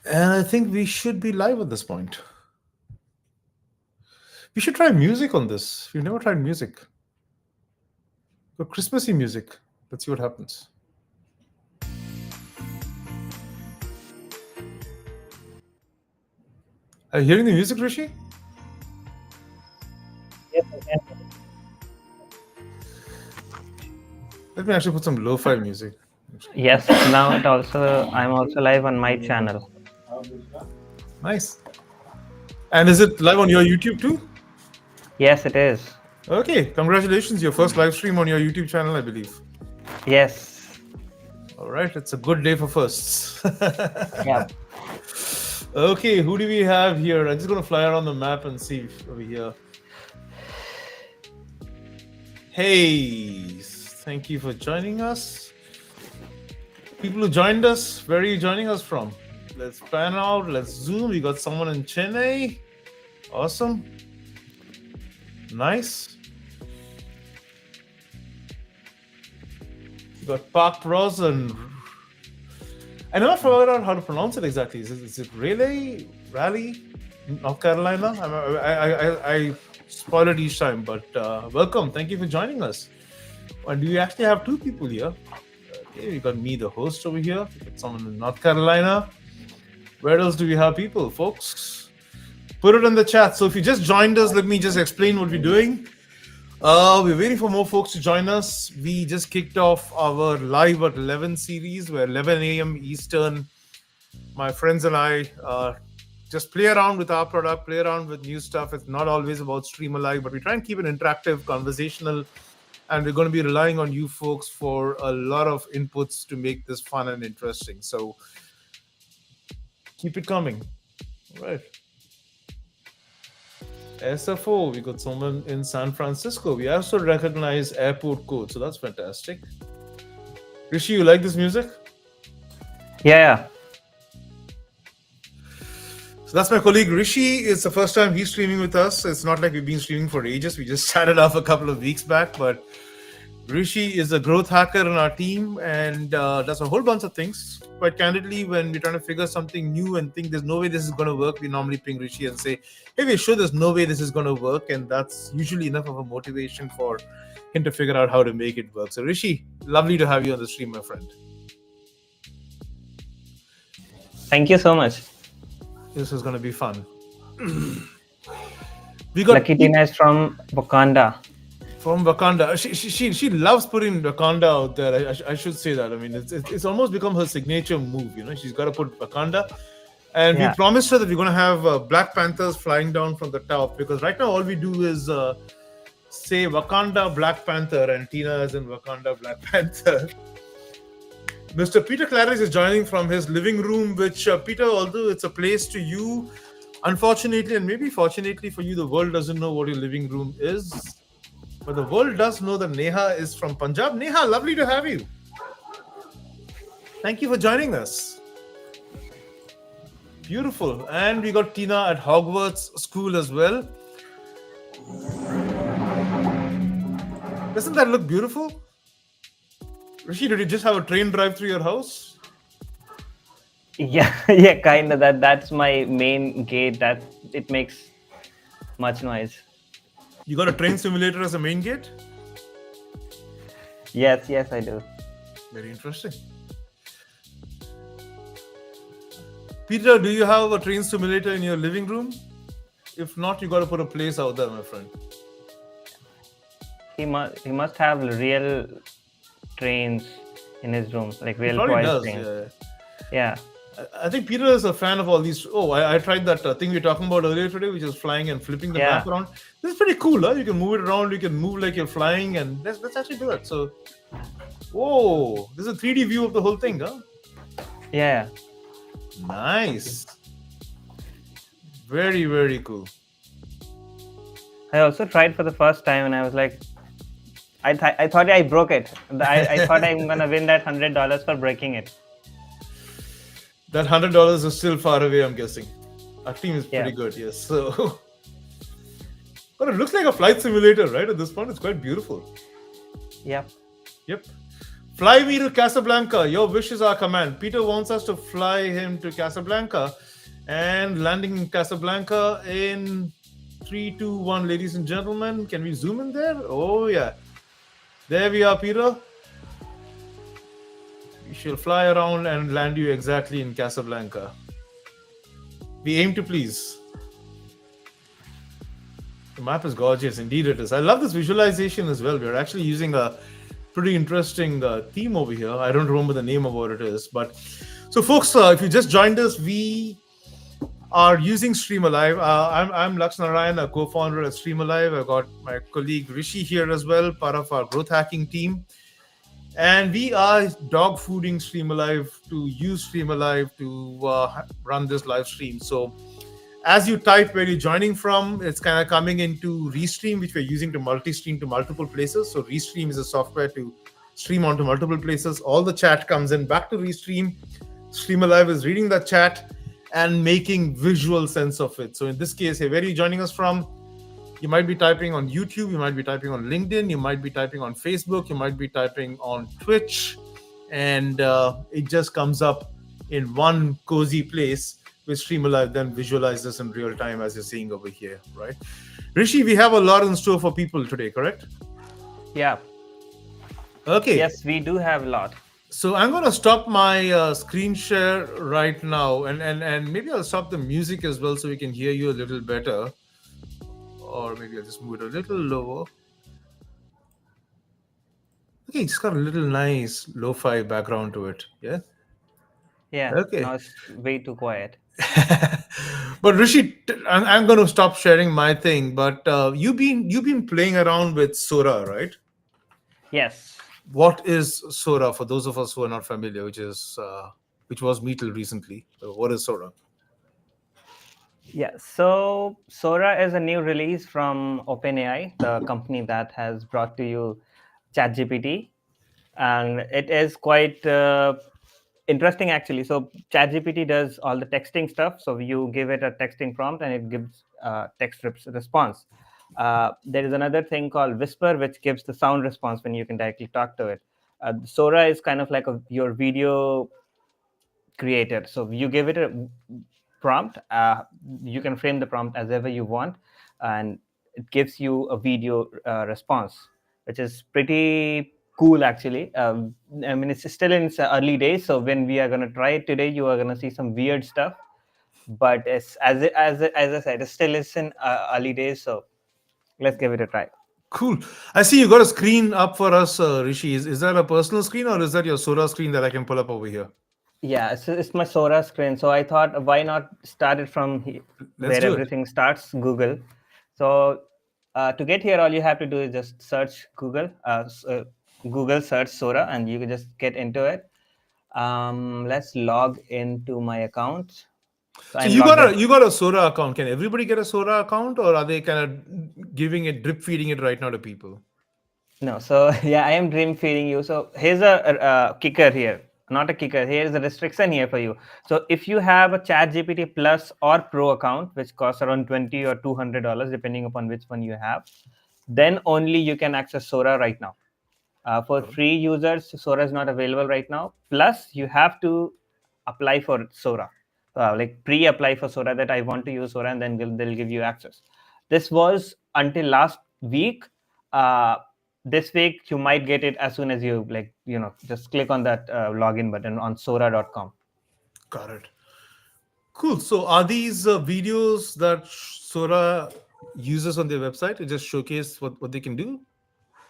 And I think we should be live at this point. We should try music on this. We've never tried music. But Christmassy music. Let's see what happens. Are you hearing the music, Rishi? Yes, I can. Let me actually put some lo-fi music. Yes, now I'm also live on my channel. Nice. And is it live on your YouTube too? Yes, it is. Okay, congratulations. Your first live stream on your YouTube channel, I believe. Yes. All right, it's a good day for firsts. Yeah. Okay, who do we have here? I'm just going to fly around the map and see over here. Hey, thank you for joining us. People who joined us, where are you joining us from? Let's pan out, let's zoom. We got someone in Chennai. Awesome. Nice. We got Park Pros and I never figured out how to pronounce it exactly. Is it Raleigh, North Carolina? I spoil it each time, but welcome. Thank you for joining us. And we actually have two people here. Okay, we got me, the host, over here. We got someone in North Carolina. Where else do we have people, folks? Put it in the chat. So if you just joined us, let me just explain what we're doing. We're waiting for more folks to join us. We just kicked off our Live at 11 series, where 11 a.m. Eastern, my friends and I just play around with our product, play around with new stuff. It's not always about StreamAlive, but we try and keep it interactive, conversational, and we're going to be relying on you folks for a lot of inputs to make this fun and interesting. So keep it coming. All right. SFO, we got someone in San Francisco. We also recognize airport code, so that's fantastic. Rishi, you like this music? Yeah. So that's my colleague Rishi. It's the first time he's streaming with us. It's not like we've been streaming for ages. We just chatted off a couple of weeks back, but Rishi is a growth hacker in our team and does a whole bunch of things. Quite candidly, when we're trying to figure something new and think there's no way this is going to work, we normally ping Rishi and say, hey, we're sure there's no way this is going to work. And that's usually enough of a motivation for him to figure out how to make it work. So Rishi, lovely to have you on the stream, my friend. Thank you so much. This is going to be fun. We got Lucky Tina is from Wakanda. From Wakanda. She loves putting Wakanda out there. I should say that. I mean, it's almost become her signature move. You know, she's got to put Wakanda. And we promised her that we're going to have Black Panthers flying down from the top, because right now all we do is say Wakanda Black Panther, and Tina is in Wakanda Black Panther. Mr. Peter Claridge is joining from his living room, which, Peter, although it's a place to you, unfortunately, and maybe fortunately for you, the world doesn't know what your living room is. But the world does know that Neha is from Punjab. Neha, lovely to have you. Thank you for joining us. Beautiful. And we got Tina at Hogwarts School as well. Doesn't that look beautiful? Rishi, did you just have a train drive through your house? Yeah, kind of. That's my main gate. That it makes much noise. You got a train simulator as a main gate? Yes, I do. Very interesting. Peter, do you have a train simulator in your living room? If not, you got to put a place out there, my friend. He must have real trains in his room, like real toy trains. Yeah. I think Peter is a fan of all these. Oh, I tried that thing we were talking about earlier today, which is flying and flipping the map around. This is pretty cool, huh? You can move it around, you can move like you're flying, and let's actually do it. So, whoa, this is a 3D view of the whole thing, huh? Yeah. Nice. Very, very cool. I also tried for the first time, and I was like, I thought I broke it. I thought I'm gonna win that $100 for breaking it. That $100 is still far away, I'm guessing. Our team is pretty good, yes. So, but it looks like a flight simulator, right? At this point, it's quite beautiful. Yep. Fly me to Casablanca. Your wish is our command. Peter wants us to fly him to Casablanca, and landing in Casablanca in three, two, one. Ladies and gentlemen, can we zoom in there? Oh yeah, there we are, Peter. We shall fly around and land you exactly in Casablanca. We aim to please. The map is gorgeous, indeed it is. I love this visualization as well. We're actually using a pretty interesting theme over here. I don't remember the name of what it is, but so folks, if you just joined us, we are using StreamAlive. I'm Lux and Rishikesh, a co-founder at StreamAlive. I've got my colleague Rishi here as well, part of our growth hacking team. And we are dog fooding StreamAlive to use StreamAlive to run this live stream. So as you type where you're joining from, it's kind of coming into Restream, which we're using to multi-stream to multiple places. So Restream is a software to stream onto multiple places. All the chat comes in back to Restream. StreamAlive is reading the chat and making visual sense of it. So in this case, hey, where are you joining us from? You might be typing on YouTube, you might be typing on LinkedIn, you might be typing on Facebook, you might be typing on Twitch, and it just comes up in one cozy place with StreamAlive, then visualize this in real time as you're seeing over here, right? Rishi, we have a lot in store for people today, correct? Yeah. Okay. Yes, we do have a lot. So I'm going to stop my screen share right now, and maybe I'll stop the music as well so we can hear you a little better. Or maybe I'll just move it a little lower. Okay, it's got a little nice lo-fi background to it. Yeah. Yeah. Okay. Now it's way too quiet. But Rishi, I'm going to stop sharing my thing. But you've been playing around with Sora, right? Yes. What is Sora for those of us who are not familiar? Which was me till recently. So what is Sora? Yeah, so Sora is a new release from OpenAI, the company that has brought to you ChatGPT, and it is quite interesting actually. So ChatGPT does all the texting stuff. So you give it a texting prompt, and it gives text response. There is another thing called Whisper, which gives the sound response when you can directly talk to it. Sora is kind of like your video creator. So you give it a prompt, you can frame the prompt as ever you want, and it gives you a video response, which is pretty cool actually. I mean, it's still in its early days, so when we are going to try it today, you are going to see some weird stuff, but it's as I said, it still is in early days, so let's give it a try. Cool. I see you got a screen up for us, Rishi. Is that a personal screen or is that your Sora screen that I can pull up over here? Yeah, it's my Sora screen. So I thought, why not start it from where everything starts, Google. So to get here, all you have to do is just search Google. Google search Sora, and you can just get into it. Let's log into my account. So you got a Sora account. Can everybody get a Sora account, or are they kind of giving it, drip feeding it right now to people? No, so yeah, I am dream feeding you. So here's a kicker here, not a kicker. Here's a restriction here for you. So if you have a ChatGPT Plus or Pro account, which costs around $20 or $200, depending upon which one you have, then only you can access Sora right now. For free users, Sora is not available right now. Plus, you have to apply for Sora, like pre-apply for Sora that I want to use Sora, and then they'll give you access. This was until last week. This week you might get it as soon as you just click on that login button on Sora.com. Got it. Cool. So are these videos that Sora uses on their website to just showcase what they can do?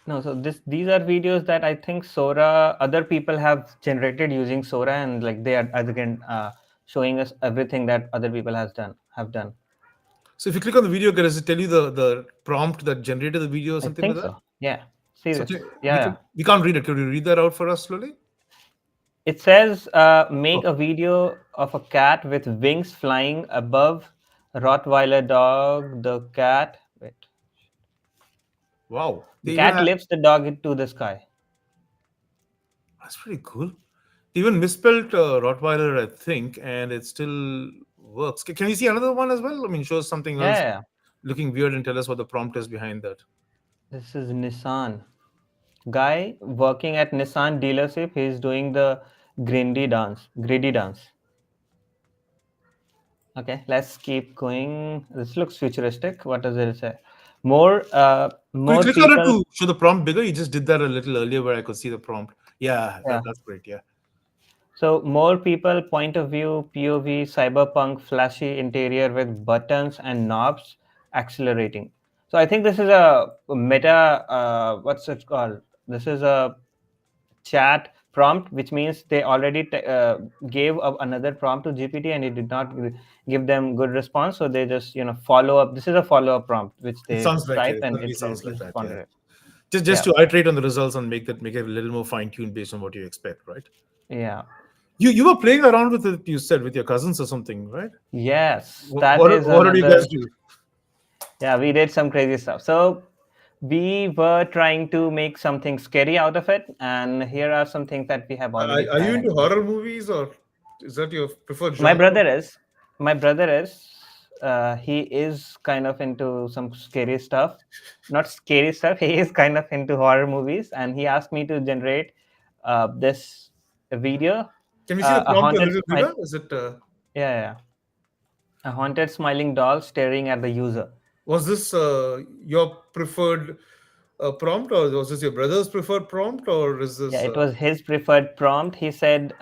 No, so these are videos that I think Sora, other people have generated using Sora, and like they are again showing us everything that other people have done. So if you click on the video, does it tell you the prompt that generated the video or something I think like that? so. Yeah. See So this. Yeah. we can't read it. Could you read that out for us slowly? It says make a video of a cat with wings flying above Rottweiler dog. The cat. Wait. Wow. The cat lifts the dog into the sky. That's pretty cool. They even misspelled Rottweiler, I think, and it still works. Can we see another one as well? I mean, show us something else Yeah. looking weird and tell us what the prompt is behind that. This is Nissan. guy working at Nissan dealership. He's doing the grindy dance, greedy dance. Okay, let's keep going. This looks futuristic. What does it say? Could you More click on it people. to show the prompt bigger? You just did that a little earlier where I could see the prompt. Yeah, Yeah. that's great. Yeah. So more people, point of view, POV, cyberpunk, flashy interior with buttons and knobs, accelerating. So I think this is a meta. What's it called? This is a chat prompt, which means they already gave another prompt to GPT and it did not give them good response. So they just follow up. This is a follow up prompt which It they sounds like it. type It and certainly it sounds like that. Yeah. responded. Just Yeah, to iterate on the results and make it a little more fine tuned based on what you expect, right? yeah. You were playing around with it. You said with your cousins or something, right? Yes, What that what, is what did you guys another. do? Yeah, we did some crazy stuff. So we were trying to make something scary out of it, and here are some things that we have already Are you tried into actually. horror movies or is that your preferred My genre? brother is. My brother is. He is kind of into some scary stuff. Not scary stuff. He is kind of into horror movies, and he asked me to generate this video, Can we see the a prompt a haunted little smile. bigger? Is it Yeah, yeah, yeah. A haunted smiling doll staring at the user. was this your preferred prompt, or was this your brother's preferred prompt, or is Yeah, this it was his preferred prompt. He said,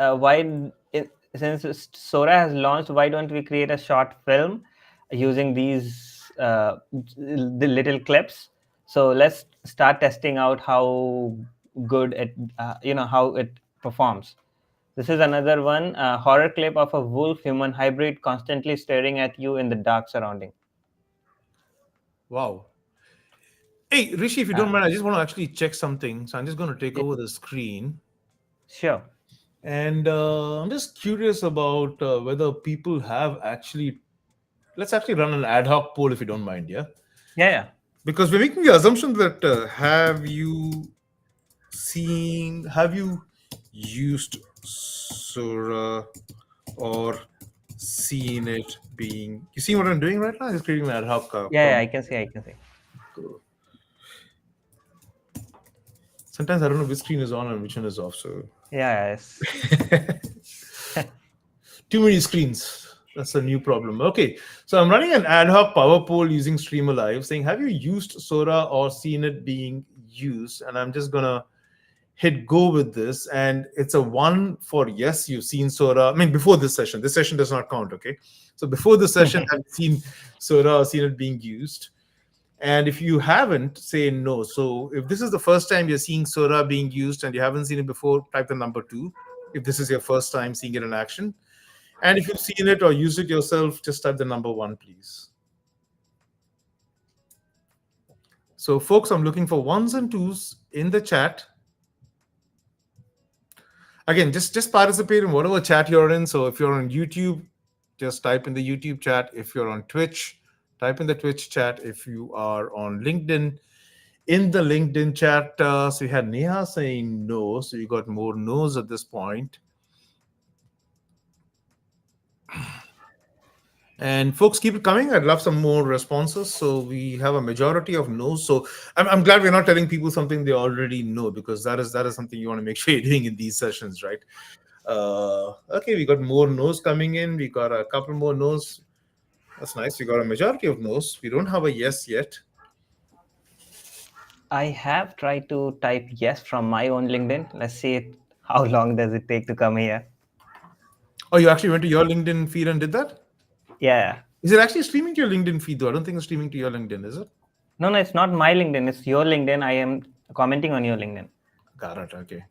since Sora has launched, why don't we create a short film using these the little clips? So let's start testing out how good it, how it performs. This is another one, a horror clip of a wolf human hybrid constantly staring at you in the dark surrounding. wow? Hey, Rishi, if you don't Uh, mind, I just want to actually check something. So I'm just going to take yeah, over the screen. sure. And I'm just curious about whether people have actually. Let's actually run an ad hoc poll if you don't mind, yeah? Yeah, yeah. Because we're making the assumption that have you used Sora or seen it being. You see what I'm doing right now? Just creating an ad hoc Yeah, yeah, prompt. I can see, I can see. Cool. Sometimes I don't know which screen is on and which one is off. So Yeah, yes. too many screens. That's a new problem. Okay, so I'm running an ad hoc power poll using StreamAlive saying, have you used Sora or seen it being used? And I'm just gonna hit go with this. And it's a one for yes, you've seen Sora. I mean, before this session. This session does not count, okay? So before the session, have you seen Sora or seen it being used? And if you haven't, say no. So if this is the first time you're seeing Sora being used and you haven't seen it before, type the number 2. If this is your first time seeing it in action. And if you've seen it or used it yourself, just type the number 1, please. So, folks, I'm looking for ones and twos in the chat. Again, just participate in whatever chat you're in. So, if you're on YouTube, just type in the YouTube chat. If you're on Twitch, type in the Twitch chat. If you are on LinkedIn, in the LinkedIn chat, so we had Neha saying no. So, you got more no's at this point. And folks, keep it coming. I'd love some more responses. So we have a majority of no's. So I'm glad we're not telling people something they already know, because that is something you want to make sure you're doing in these sessions, right? Okay, we got more no's coming in. We got a couple more no's. That's nice. We got a majority of no's. We don't have a yes yet. I have tried to type yes from my own LinkedIn. Let's see how long does it take to come here. Oh, you actually went to your LinkedIn feed and did that? Yeah. Is it actually streaming to your LinkedIn feed though? I don't think it's streaming to your LinkedIn, is it? No, no, it's not my LinkedIn. It's your LinkedIn. I am commenting on your LinkedIn. Got it. Okay.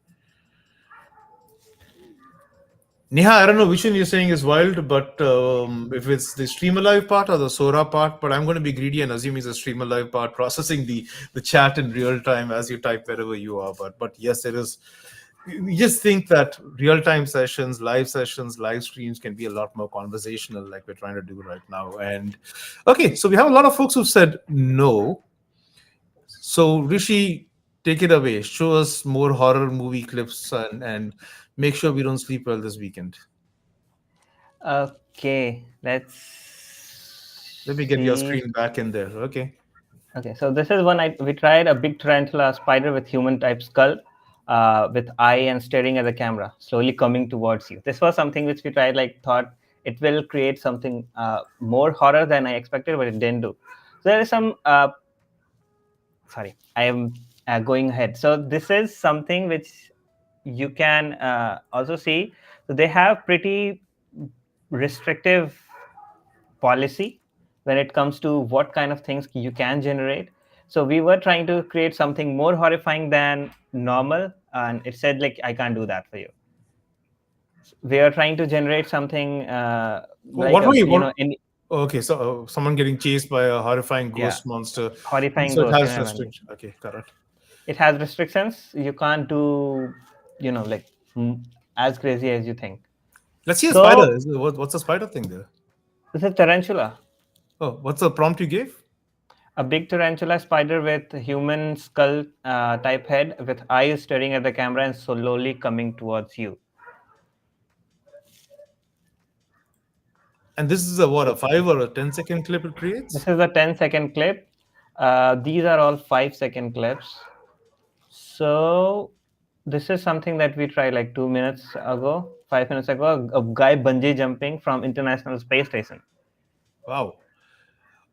Neha, I don't know which one you're saying is wild, but if it's the StreamAlive part or the Sora part, but I'm going to be greedy and assume it's the StreamAlive part, processing the chat in real time as you type wherever you are. But yes, it is. We just think that real time sessions, live streams can be a lot more conversational, like we're trying to do right now. And okay, so we have a lot of folks who've said no. So Rishi, take it away. Show us more horror movie clips and make sure we don't sleep well this weekend. Okay, let's Let me get your see. screen back in there. Okay. Okay, so this is one we tried a big tarantula spider with human type skull, with eye and staring at the camera, slowly coming towards you. This was something which we tried, like thought it will create something more horror than I expected, but it didn't do. So there is some. Sorry, I am going ahead. So this is something which you can also see. So they have pretty restrictive policy when it comes to what kind of things you can generate. So we were trying to create something more horrifying than normal, and it said like I can't do that for you. We are trying to generate something like What a were you? you know What? in Okay, so someone getting chased by a horrifying yeah ghost monster. horrifying So it ghost, has imagine. restriction. Okay, correct. It has restrictions. You can't do like as crazy as you think. Let's see a So spider. What's a spider thing there? this is tarantula, Oh, what's the prompt you gave? a big tarantula spider with human skull type head with eyes staring at the camera and slowly coming towards you. And this is a what, a 5 or a 10 second clip it This creates? is a 10-second clip. These are all 5-second clips. So this is something that we tried like 2 minutes ago, 5 minutes ago. A guy bungee jumping from International Space Station. Wow.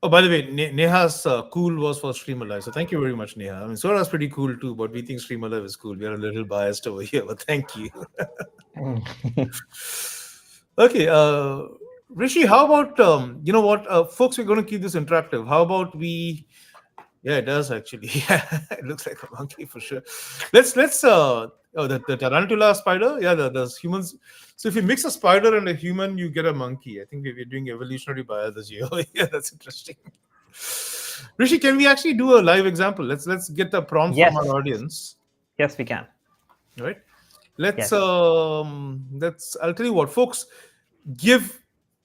Oh, by the way, Neha's cool was for StreamAlive. So thank you very much, Neha. I mean, Sora's pretty cool too, but we think StreamAlive is cool. We are a little biased over here, but thank you. Okay, Rishi, how about you know what, folks? We're going to keep this interactive. How about we? Yeah, it does actually. Yeah, it looks like a monkey for sure. Let's oh, the tarantula spider. Yeah, the humans. So if you mix a spider and a human, you get a monkey. I think we're doing evolutionary biology. Oh, yeah, that's interesting. Rishi, can we actually do a live example? Let's get the prompt from our Yes, audience, yes, we can. right? Let's Yes, I'll tell you what, folks, give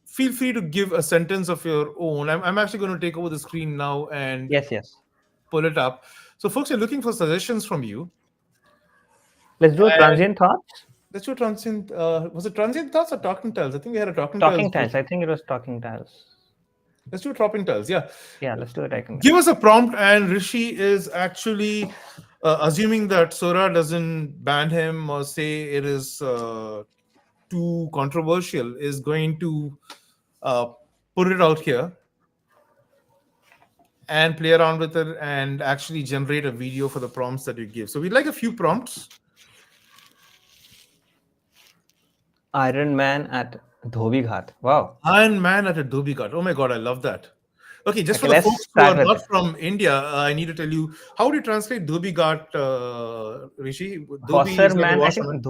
feel free to give a sentence of your own. I'm actually going to take over the screen now and yes, yes. pull it up. So, folks, are looking for suggestions from you. Let's do a And transient thoughts. let's do transient. Was it transient thoughts or talking tiles? I think we had a talking tiles. Talking tiles. I think it was talking tiles. Let's do talking tiles. Yeah. Yeah, let's do a talking Give tiles. us a prompt, and Rishi is actually assuming that Sora doesn't ban him or say it is too controversial, is going to uh, put it out here and play around with it and actually generate a video for the prompts that you give. So we'd like a few prompts. Iron Man at Dhobi Ghat. Wow. Iron Man at a Dhobi Ghat. Oh my god, I love that. Okay, just Okay, for the let's folks who start are with not it. from India, I need to tell you, how do you translate Dhobi Ghat, Rishi? Dhobi is like a Wasserman. I think washerman.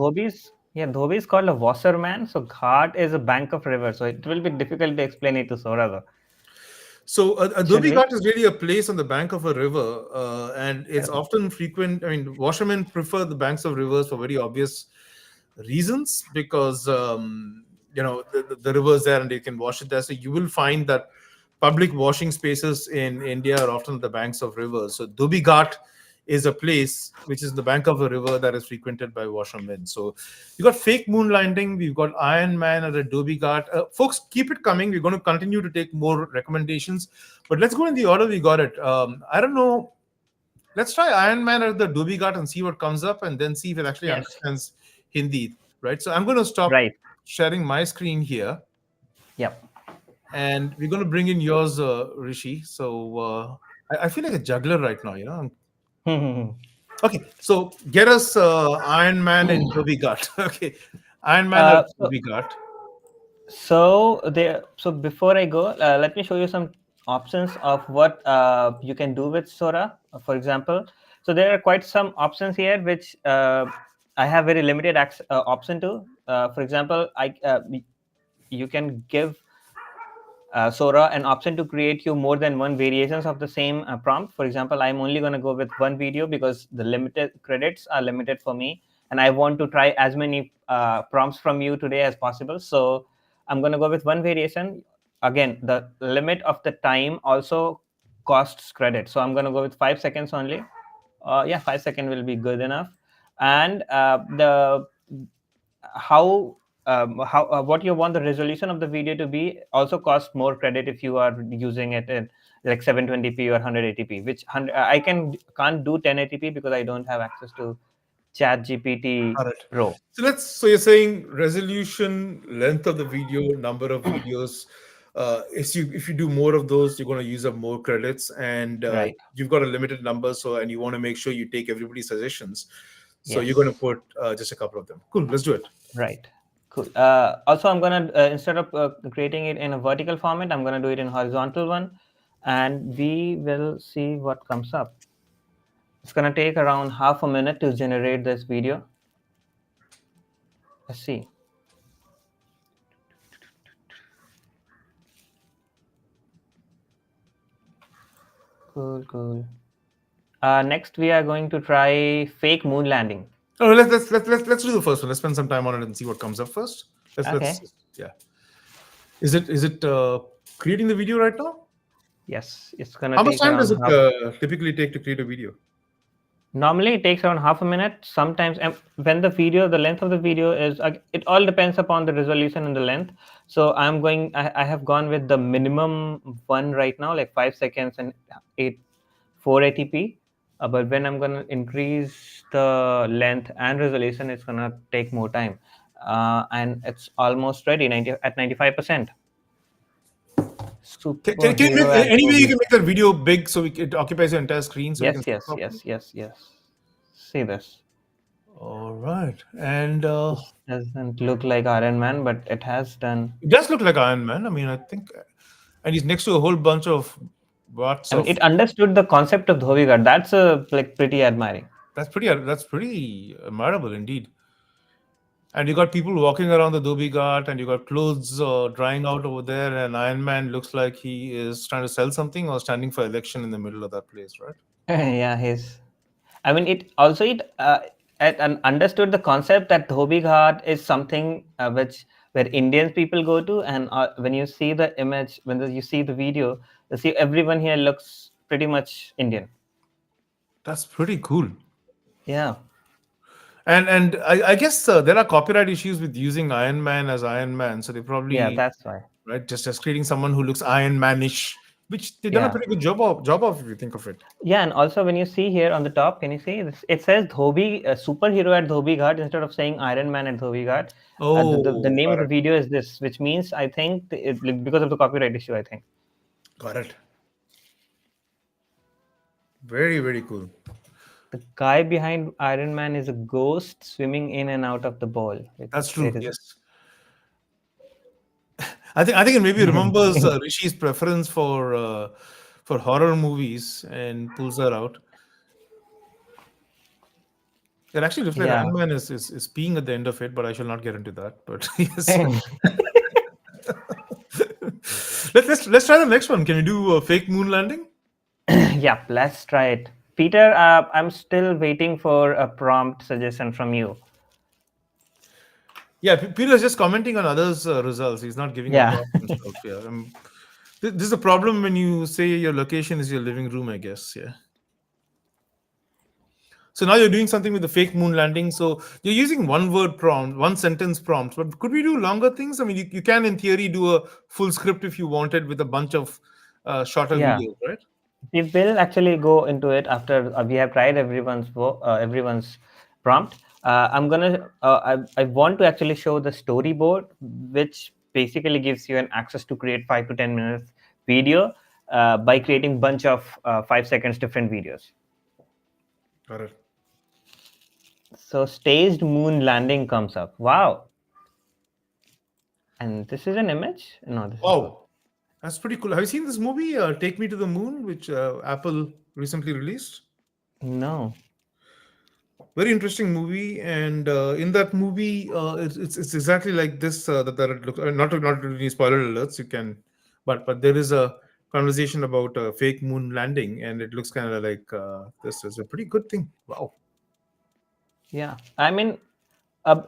Dhobi is called a Wasserman. So Ghat is a bank of river. So it will be difficult to explain it to Sora though. So a Should Dhobi we? Ghat is really a place on the bank of a river, and it's Okay. often frequent. I mean, washermen prefer the banks of rivers for very obvious reasons because the rivers there and they can wash it there. So you will find that public washing spaces in India are often at the banks of rivers. So Dhobi Ghat is a place which is the bank of a river that is frequented by washermen. So you got fake moon landing, we've got Iron Man at a Dhobi Ghat. Folks, keep it coming. We're going to continue to take more recommendations, but let's go in the order we got it. I don't know. Let's try Iron Man at the Dhobi Ghat and see what comes up, and then see if it actually Yes. understands Hindi. Right. So I'm going to stop Right. sharing my screen here, Yep. and we're going to bring in yours, Rishi. So I feel like a juggler right now. Okay, so get us Iron Man in Dhobi Ghat. Okay, Iron Man at So Dhobi Ghat. so before I go, let me show you some options of what you can do with Sora. For example, so there are quite some options here which I have very limited option to. For example, you can give Sora an option to create you more than one variations of the same prompt. For example, I'm only going to go with one video because the limited credits are limited for me, and I want to try as many prompts from you today as possible. So I'm going to go with one variation. Again, the limit of the time also costs credit. So I'm going to go with 5 seconds only. Yeah, 5 seconds will be good enough. And the how what you want the resolution of the video to be also costs more credit if you are using it like 720p or 180p, which I can't do 1080p because I don't have access to Chat GPT All right. Pro. So you're saying resolution, length of the video, number of videos. If you do more of those, you're going to use up more credits, and Right. you've got a limited number. So and you want to make sure you take everybody's suggestions. So you're going to Yes. put just a couple of them. Cool. Let's do it. Right. Cool. Also, I'm gonna instead of creating it in a vertical format, I'm gonna do it in horizontal one, and we will see what comes up. It's gonna take around half a minute to generate this video. Let's see. Cool, cool. Next, we are going to try fake moon landing. Oh, let's do the first one. Let's spend some time on it and see what comes up first. Let's Okay. yeah. Is it creating the video right now? Yes, it's gonna How much take time does around it half. typically take to create a video? Normally, it takes around half a minute. Sometimes, and when the length of the video is, it all depends upon the resolution and the length. So I have gone with the minimum one right now, like 5 seconds and 480p. But when I'm gonna increase the length and resolution, it's gonna take more time. And it's almost ready, 95%. Can you Superhero at any way you Hobby. can make that video big so it occupies your entire screen so we can Yes, see it yes, properly? yes, yes, yes. See this. All right, and This doesn't look like Iron Man, but it has done. it does look like Iron Man. I mean, I think, and he's next to a whole bunch of watts I mean, of. it understood the concept of Dhobi Ghat. That's like pretty admiring. That's pretty admirable indeed. And you got people walking around the Dhobi Ghat, and you got clothes drying out over there, and Iron Man looks like he is trying to sell something or standing for election in the middle of that place, right? Yeah, his. I mean, it understood the concept that Dhobi Ghat is something which where Indian people go to, and when you see the image, you see the video, you see everyone here looks pretty much Indian. That's pretty cool. Yeah, And I guess there are copyright issues with using Iron Man as Iron Man, so they yeah, probably that's why. right just creating someone who looks Iron Manish, which they've done a Yeah. pretty good job of if you think of it. Yeah, and also when you see here on the top, can you see this? It says Dhobi superhero at Dhobi Ghat instead of saying Iron Man at Dhobi Ghat. The Oh, name got of the it, video is this, which means I think like, because of the copyright issue, I think got it. Very very cool. the guy behind Iron Man is a ghost swimming in and out of the ball. That's Where true. is it? Yes, I think it maybe remembers Rishi's preference for horror movies and pulls her out. It actually looks like Yeah. Iron Man is peeing at the end of it, but I shall not get into that. But yes, let's try the next one. Can you do a fake moon landing? Yeah, let's try it. Peter, I'm still waiting for a prompt suggestion from you. Yeah, Peter's just commenting on others' results. He's not giving a Yeah. prompt himself. Yeah, this is a problem when you say your location is your living room, I guess. Yeah. So now you're doing something with the fake moon landing. So you're using one word prompt, one sentence prompts. But could we do longer things? I mean, you can, in theory, do a full script if you wanted with a bunch of shorter Yeah. videos, right? We will actually go into it after we have tried everyone's prompt. I want to actually show the storyboard, which basically gives you an access to create 5 to 10 minutes video by creating bunch of 5 seconds different videos. Got it. So staged moon landing comes up. Wow. And this is an image? No, this is not. Wow, that's pretty cool. Have you seen this movie, Take Me to the Moon, which Apple recently released? No. Very interesting movie, and in that movie, it's exactly like this. That it looks not really spoiler alerts. You can, but there is a conversation about fake moon landing, and it looks kind of like this is a pretty good thing. Wow. Yeah, I mean,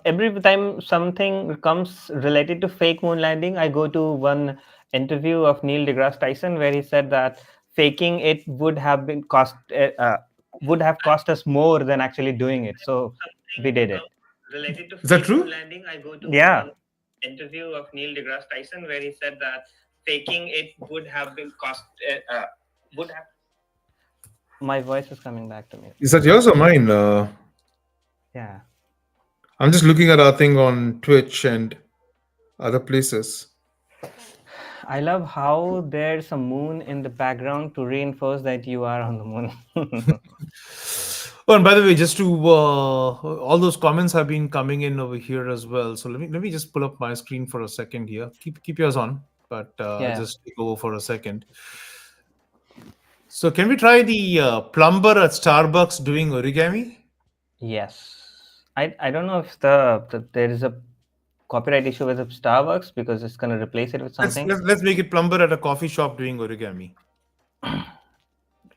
every time something comes related to fake moon landing, I go to one interview of Neil deGrasse Tyson where he said that faking it would have cost us more than actually doing it. So we did it. Related to Is that fake moon true? landing, I go to yeah one interview of Neil deGrasse Tyson where he said that faking it would have been cost. My voice is coming back to me. Is that yours or mine? Yeah. I'm just looking at our thing on Twitch and other places. I love how there's a moon in the background to reinforce that you are on the moon. Oh, and by the way, just to all those comments have been coming in over here as well. So let me just pull up my screen for a second here. Keep yours on, but I'll Yeah. just take over for a second. So can we try the plumber at Starbucks doing origami? Yes. I don't know if there is a copyright issue with the Starbucks because it's gonna replace it with Let's something. let's, let's make it plumber at a coffee shop doing origami.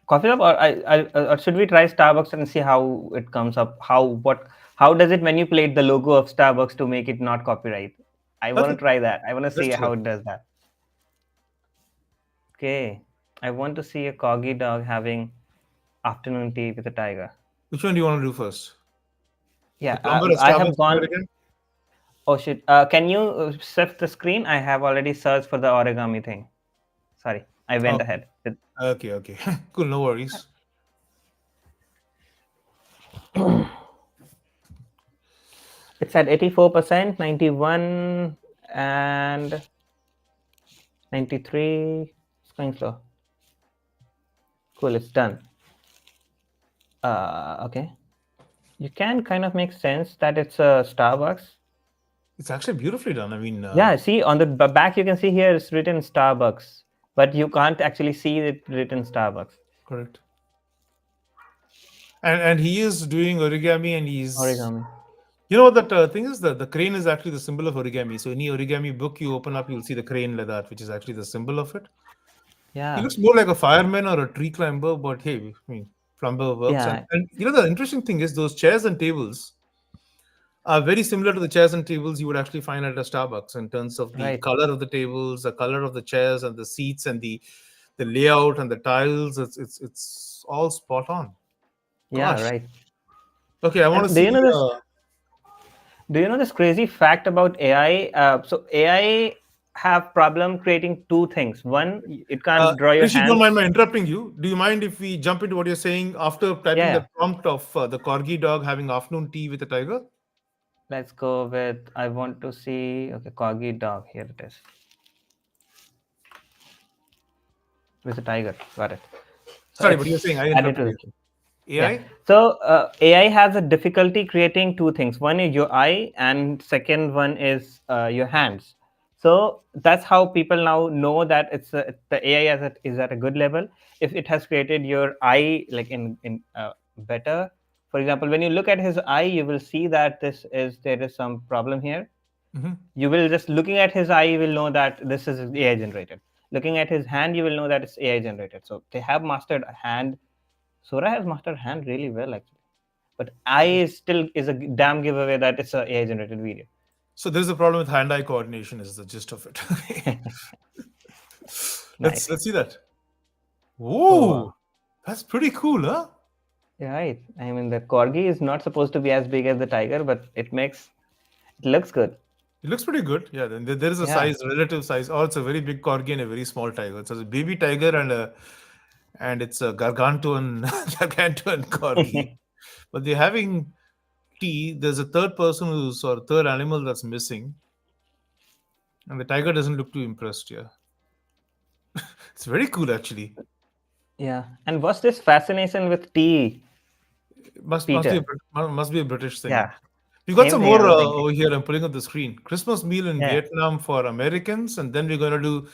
Coffee shop, or should we try Starbucks and see how it comes up? How does it manipulate the logo of Starbucks to make it not copyright? I want Okay, to try that. I want to see let's do how that. it does that. Okay. I want to see a corgi dog having afternoon tea with a tiger. Which one do you want to do first? The Yeah, plumber at I have Starbucks doing gone. origami? Oh shit! Can you shift the screen? I have already searched for the origami thing. Sorry, I Oh, went ahead. okay. Cool, no worries. It's at 84%, 91, and 93. It's going slow. Cool, it's done. Okay. You can kind of make sense that it's a Starbucks. It's actually beautifully done. I mean, Yeah, see on the back you can see here it's written Starbucks, but you can't actually see it written Starbucks. correct. And he is doing origami, and he's Origami. you know what that thing is, the crane is actually the symbol of origami. So any origami book you open up, you'll see the crane like that, which is actually the symbol of it. He Yeah. looks more like a fireman or a tree climber, but hey, I mean, plumber works. And, Yeah. and you know, the interesting thing is those chairs and tables are very similar to the chairs and tables you would actually find at a Starbucks in terms of the Right. color of the tables, the color of the chairs, and the seats, and the layout and the tiles. It's all spot on. Yeah. Gosh. Right. Okay, I want to And do you see. know this? Do you know this crazy fact about AI? So AI have problem creating two things. One, it can't draw your Rishi, don't mind hands. my interrupting you. Do you mind if we jump into what you're saying after typing Yeah. that prompt of the corgi dog having afternoon tea with a tiger? Let's go with. I want to see. Okay, corgi dog. Here it is. With a tiger. Got it. So Sorry, but you're saying it's I added interrupted to the you. queue. Yeah. AI? So AI has a difficulty creating two things. One is your eye, and second one is your hands. So that's how people now know that the AI is at a good level. If it has created your eye like in better, for example, when you look at his eye, you will see that there is some problem here. Hmm. You will just looking at his eye, you will know that this is AI generated. Looking at his hand, you will know that it's AI generated. So they have mastered hand. Sora has mastered hand really well, actually. But eye still is a damn giveaway that it's a AI generated video. So there's a problem with hand-eye coordination, is the gist of it. let's Nice. let's see that. Oh Whoa, wow. that's pretty cool, huh? Yeah, right. I mean, the corgi is not supposed to be as big as the tiger, but it looks good. It looks pretty good. Yeah, then there is a Yeah. size, relative size. Oh, it's a very big corgi and a very small tiger. So it's a baby tiger and it's a gargantuan gargantuan corgi. But they're having tea. There's a third person who's or third animal that's missing, and the tiger doesn't look too impressed. Yeah, it's very cool actually. Yeah. And what's this fascination with tea, Must be a Peter? must be a British thing. Yeah. We got Same some thing I more was thinking. over here. I'm pulling up the screen. Christmas meal in Yeah. Vietnam for Americans, and then we're gonna do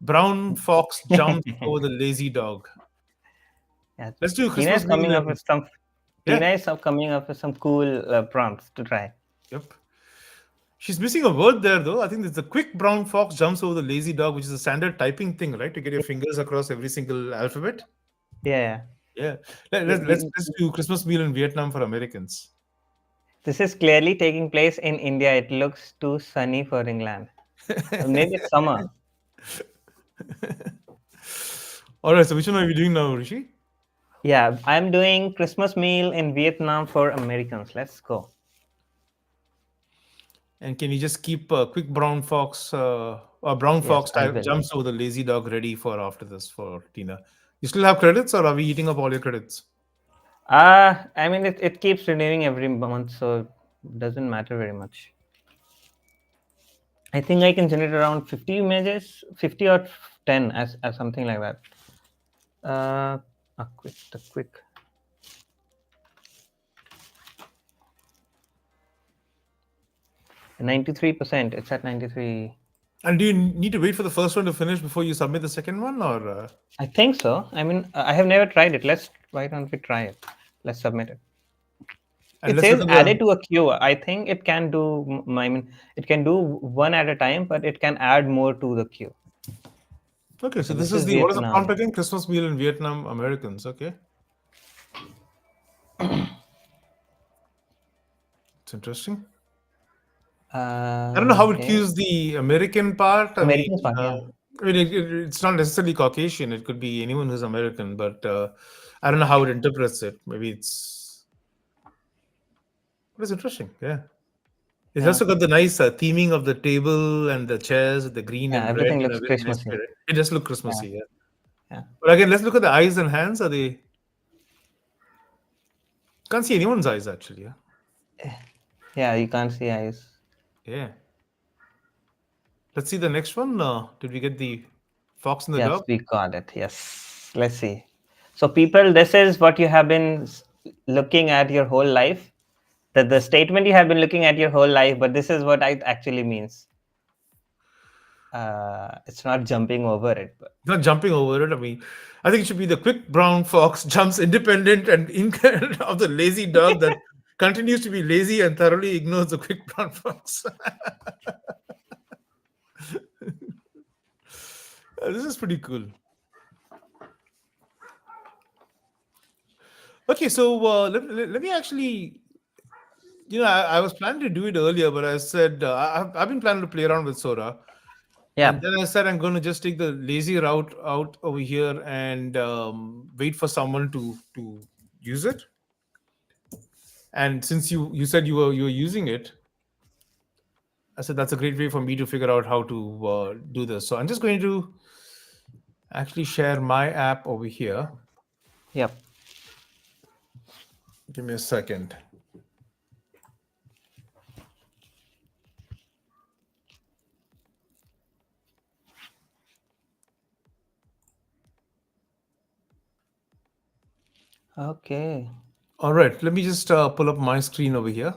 brown fox jumps over the lazy dog. Yeah. Let's do Tina Christmas is meal coming up in with some. yeah. Tina is coming up with some cool prompts to try. Yep. She's missing a word there though. I think it's the quick brown fox jumps over the lazy dog, which is a standard typing thing, right? To get your fingers across every single alphabet. Yeah. Yeah. Let's do Christmas meal in Vietnam for Americans. This is clearly taking place in India. It looks too sunny for England. Or maybe it's summer. All right. So which one are we doing now, Rishi? Yeah, I'm doing Christmas meal in Vietnam for Americans. Let's go. And can you just keep a quick brown fox or brown Yes, fox I will. jumps over the lazy dog ready for after this for Tina? You still have credits, or are we eating up all your credits? I mean, it keeps renewing every month, so it doesn't matter very much. I think I can generate around 50 images, 50 or 10 as something like that. A quick. 93%. It's at 93. And do you need to wait for the first one to finish before you submit the second one, or? I think so. I mean, I have never tried it. Why don't we try it? Let's submit it. And It let's look says at added the. to a queue. I think it can do. I mean, it can do one at a time, but it can add more to the queue. Okay, so this This is is the what is the prompt Vietnam. again? Christmas meal in Vietnam Americans. Okay, it's interesting. I don't know how it Okay. cues the American part. Americans part, yeah. I mean, it's not necessarily Caucasian. It could be anyone who's American, but I don't know how it interprets it. Maybe it's. But it's interesting. Yeah, it's Yeah. also got the nice theming of the table and the chairs, the green Yeah. and red Everything in a looks very nice Christmassy. way. It does look Yeah. Christmassy. Yeah. Yeah. But again, let's look at the eyes and hands. Are they? Can't see anyone's eyes actually. Yeah. Yeah. You can't see eyes. Yeah. Let's see the next one. Did we get the fox and the Yes, dog? we got it. Yes. Let's see. So, people, this is what you have been looking at your whole life. The statement you have been looking at your whole life, but this is what it actually means. It's not jumping over it, but Not jumping over it. I mean, I think it should be the quick brown fox jumps independent and of the lazy dog that continues to be lazy and thoroughly ignores the quick brown fox. This is pretty cool. Okay, so let me actually, I was planning to do it earlier, but I said I've been planning to play around with Sora. And yeah, then I said I'm going to just take the lazy route out over here and wait for someone to use it. And since you said you were using it, I said that's a great way for me to figure out how to do this. So I'm just going to actually share my app over here. yep. Give me a second. Okay. All right, let me just pull up my screen over here.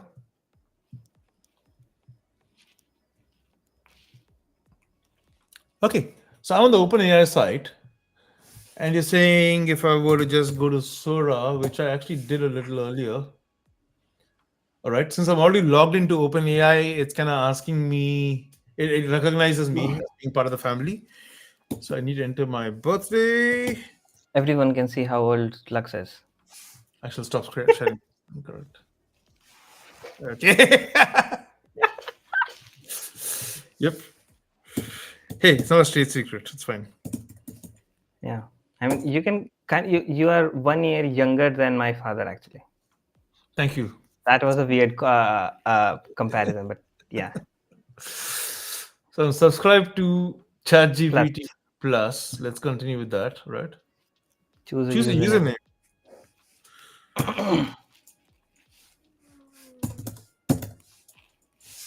Okay, so I'm on the OpenAI site, and you're saying if I were to just go to Sora, which I actually did a little earlier. All right, since I'm already logged into OpenAI, it's kind of asking me, it recognizes me as being part of the family. So I need to enter my birthday. Everyone can see how old Lux is. I shall stop sharing. Correct. Okay. Yep. Hey, it's not a state secret. It's fine. Yeah. I mean, you are 1 year younger than my father, actually. Thank you. That was a weird comparison, but yeah. So I'm subscribed to Plus, ChatGPT Plus. Let's continue with that, right? choose a Choose a username. username.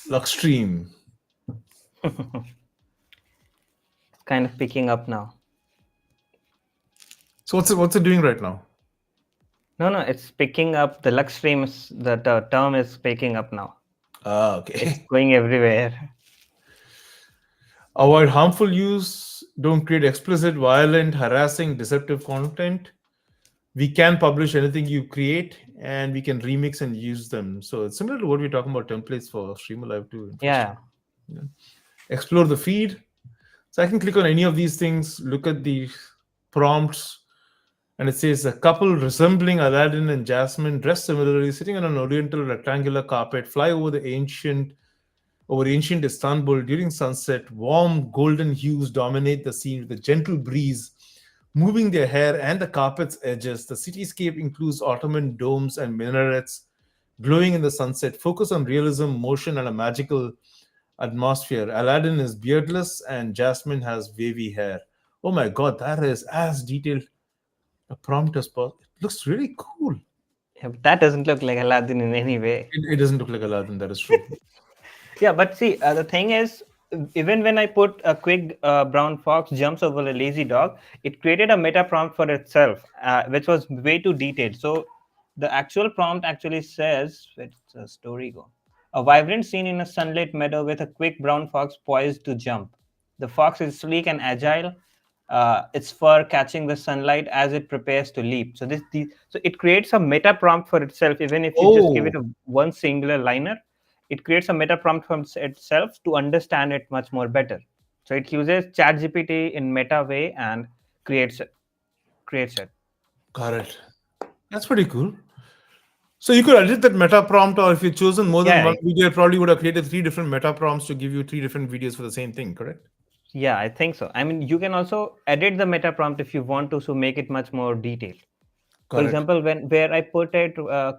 Luxstream. It's kind of picking up now. So what's it doing right now? No, it's picking up. The Lux stream the term is picking up now. Ah, It's okay. going everywhere. Avoid harmful use. Don't create explicit, violent, harassing, deceptive content. We can publish anything you create, and we can remix and use them. So it's similar to what we're talking about templates for StreamAlive too. Interesting. Yeah. Explore the feed. So I can click on any of these things, look at the prompts, and it says a couple resembling Aladdin and Jasmine, dressed similarly, sitting on an oriental rectangular carpet, fly over ancient Istanbul during sunset. Warm golden hues dominate the scene with a gentle breeze moving their hair and the carpet's edges. The cityscape includes Ottoman domes and minarets glowing in the sunset. Focus on realism, motion, and a magical atmosphere. Aladdin is beardless and Jasmine has wavy hair. Oh my god, that is as detailed. A prompt as possible. It looks really cool. Yeah, but that doesn't look like Aladdin in any way. It doesn't look like Aladdin. That is true. Yeah, but see, the thing is, even when I put a quick brown fox jumps over a lazy dog, it created a meta prompt for itself, which was way too detailed. So the actual prompt actually says, where's the story go? A vibrant scene in a sunlit meadow with a quick brown fox poised to jump. The fox is sleek and agile, its fur catching the sunlight as it prepares to leap. So so it creates a meta prompt for itself, even if you just give it Oh, a one singular liner. It creates a meta prompt from itself to understand it much more better. So it uses ChatGPT in meta way and creates it. got it. That's pretty cool. So you could edit that meta prompt, or if you've chosen more than Yeah, one video, it probably would have created three different meta prompts to give you three different videos for the same thing, correct? yeah, I think so. I mean, you can also edit the meta prompt if you want to, so make it much more detailed. For Got it. example, when where I put it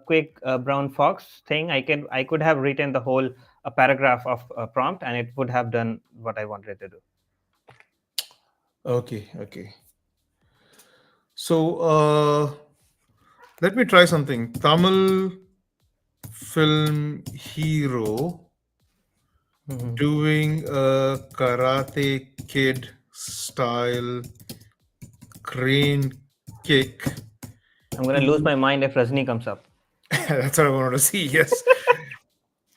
quick brown fox thing, I could have written the whole paragraph of prompt, and it would have done what I wanted to do. Okay, okay. So let me try something. Tamil film hero Mhm. doing a Karate Kid style crane kick I'm gonna lose to. my mind if Rajni comes up. That's what I wanted to see. Yes.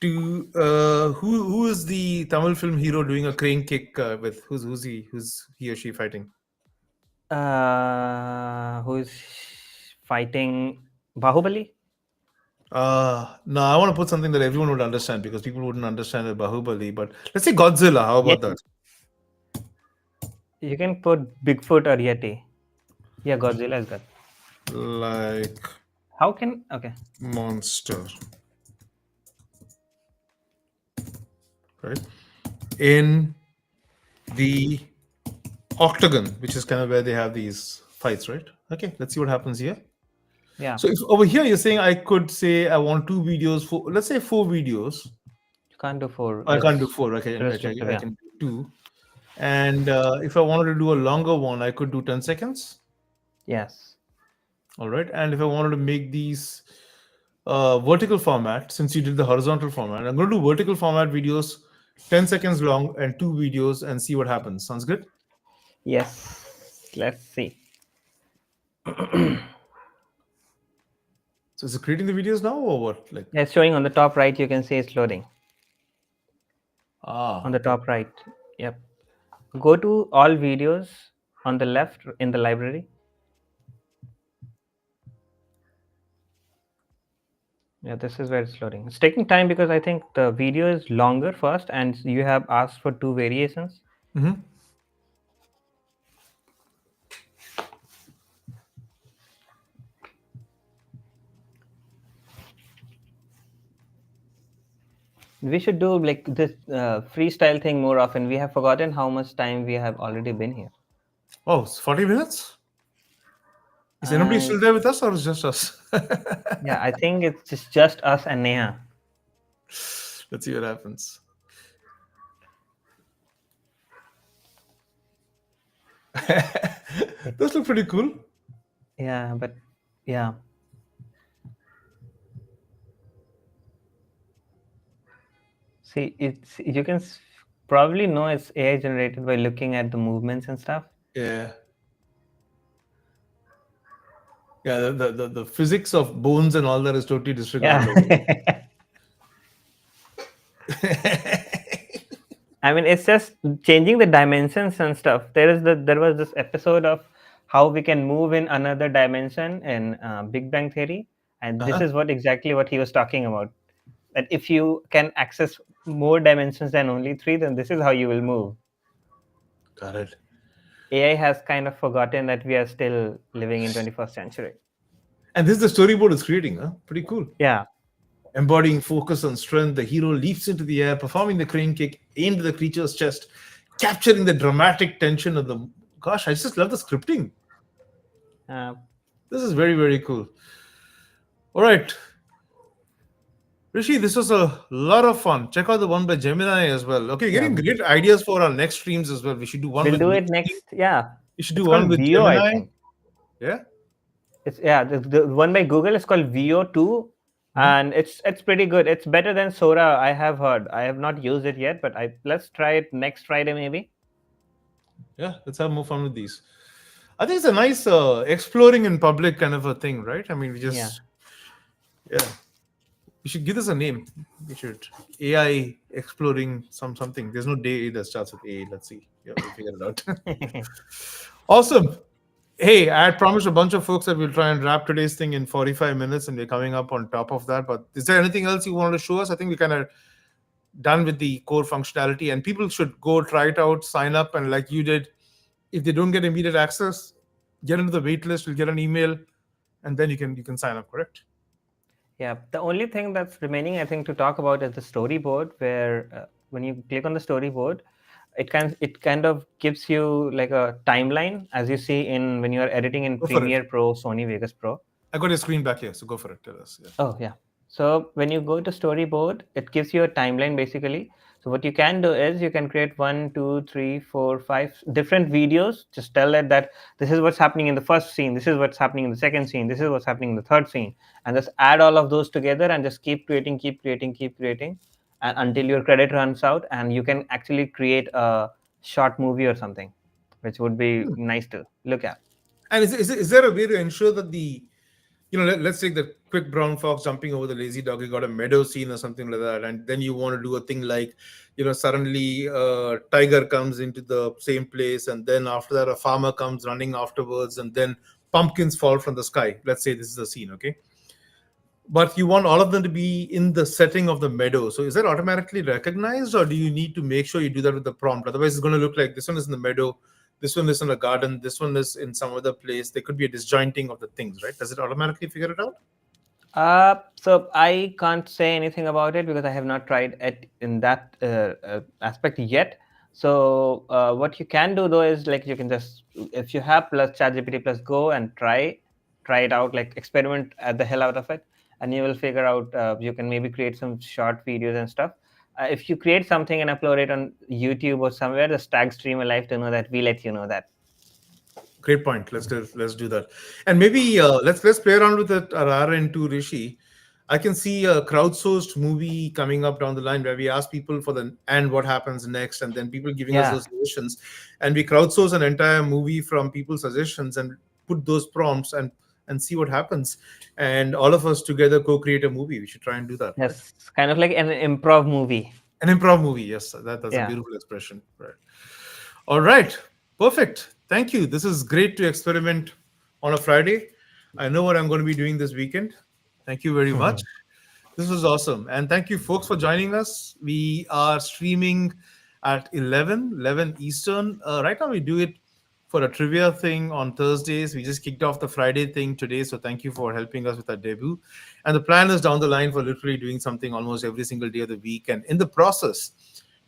To who is the Tamil film hero doing a crane kick with? Who's he or she fighting? Who's fighting Bahubali? No, I want to put something that everyone would understand because people wouldn't understand the Bahubali. But let's say Godzilla. How Yeah, about that? you can put Bigfoot or Yeti. Yeah, Godzilla is good. Like How can okay? monster, right? In the octagon, which is kind of where they have these fights, right? Okay, let's see what happens here. Yeah, So if over here you're saying I could say I want two videos for, let's say four videos. you can't do four. I can't do It's four. Okay, restrictive. I Yeah. can do two. And if I wanted to do a longer one, I could do 10 seconds. Yes. All right. And if I wanted to make these vertical format, since you did the horizontal format, I'm going to do vertical format videos, 10 seconds long and two videos and see what happens. Sounds good? Yes. Let's see. So is it creating the videos now or what? Like, It's showing on the top right. You can see it's loading on the okay. top right. Yep. Go to all videos on the left in the library. Yeah, this is where it's loading. It's taking time because I think the video is longer first, and you have asked for two variations. Mm-hmm. We should do like this freestyle thing more often. We have forgotten how much time we have already been here. Oh, it's 40 minutes? Is anybody And still there with us or is just us? yeah, I think it's just us and Neha. Let's see what happens. Those look pretty cool. Yeah, but yeah. See, it's you can probably know it's AI generated by looking at the movements and stuff. Yeah. Yeah, the physics of bones and all that is totally disregarded over Yeah. I mean, it's just changing the dimensions and stuff. There was this episode of how we can move in another dimension in Big Bang Theory, and this Uh-huh. is exactly what he was talking about. That if you can access more dimensions than only three, then this is how you will move. Got it. AI has kind of forgotten that we are still living in 21st century. And this is the storyboard it's creating, huh? Pretty cool. Yeah, Embodying focus and strength, the hero leaps into the air, performing the crane kick aimed at the creature's chest, capturing the dramatic tension of the. Gosh, I just love the scripting. uh, This is very, very cool. All right. Rishi, this was a lot of fun. Check out the one by Gemini as well. Okay, yeah. getting great ideas for our next streams as well. We should do one We'll with do it Mixed. next. Yeah, We should do it's one called with Bio, I Gemini. think. Yeah. It's yeah, the one by Google is called VO2, Mhm. and it's pretty good. It's better than Sora. I have heard. I have not used it yet, but I let's try it next Friday maybe. Yeah, let's have more fun with these. I think it's a nice exploring in public kind of a thing, right? I mean, we Yeah. just, yeah, we should give this a name. We should AI exploring something. There's no day that starts with A. Let's see. Yeah, we'll figure it out. Awesome. Hey, I had promised a bunch of folks that we'll try and wrap today's thing in 45 minutes, and we're coming up on top of that. But is there anything else you want to show us? I think we kind of done with the core functionality, and people should go try it out, sign up, and like you did, if they don't get immediate access, get into the wait list. You'll get an email, and then you can sign up. Correct? Yeah, the only thing that's remaining, I think, to talk about is the storyboard, where when you click on the storyboard, it kind of gives you like a timeline, as you see in when you are editing in Go for it. Premiere Pro, Sony Vegas Pro. I got your screen back here, so go for it. Tell us. Yeah. Oh, yeah. So when you go to storyboard, it gives you a timeline basically. So what you can do is you can create one, two, three, four, five different videos. Just tell it that this is what's happening in the first scene, this is what's happening in the second scene, this is what's happening in the third scene, and just add all of those together and just keep creating, keep creating, keep creating, and until your credit runs out, and you can actually create a short movie or something, which would be Hmm. nice to look at. And is there a way to ensure that let's take the quick brown fox jumping over the lazy dog. You got a meadow scene or something like that, and then you want to do a thing like, suddenly a tiger comes into the same place, and then after that a farmer comes running afterwards, and then pumpkins fall from the sky. Let's say this is the scene, okay? But you want all of them to be in the setting of the meadow. So is that automatically recognized, or do you need to make sure you do that with the prompt? Otherwise, it's going to look like this one is in the meadow, this one is in a garden, this one is in some other place. There could be a disjointing of the things, right? Does it automatically figure it out? So I can't say anything about it because I have not tried it in that aspect yet. So what you can do though is like you can just, if you have plus ChatGPT plus Go, and try it out, like experiment at the hell out of it, and you will figure out. You can maybe create some short videos and stuff. If you create something and upload it on YouTube or somewhere, just tag StreamAlive to know that we let you know that. Great point. Let's do that, and maybe let's play around with it. RR into Rishi. I can see a crowdsourced movie coming up down the line where we ask people for the and what happens next, and then people giving us Yeah. those suggestions, and we crowdsource an entire movie from people's suggestions and put those prompts and see what happens, and all of us together co-create a movie. We should try and do that, right? Yes. Kind of like an improv movie. An improv movie, yes, that's a Yeah. beautiful expression, right? All right, perfect. Thank you. This is great to experiment on a Friday. I know what I'm going to be doing this weekend. Thank you very much. This was awesome. And thank you, folks, for joining us. We are streaming at 11 Eastern. Right now, we do it for a trivia thing on Thursdays. We just kicked off the Friday thing today. So thank you for helping us with our debut. And the plan is down the line for literally doing something almost every single day of the week. And in the process,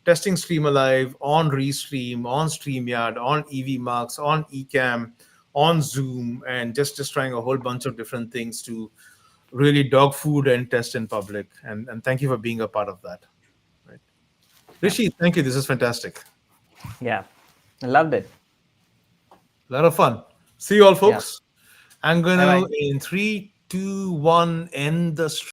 testing StreamAlive on Restream, on StreamYard, on EVMarks, on Ecamm, on Zoom, and just trying a whole bunch of different things to really dog food and test in public. And thank you for being a part of that. Right. Yeah. Rishi, thank you. This is fantastic. Yeah. I loved it. A lot of fun. See you all, Yeah. folks. I'm Bye going bye. to, in 3, 2, 1, end the stream.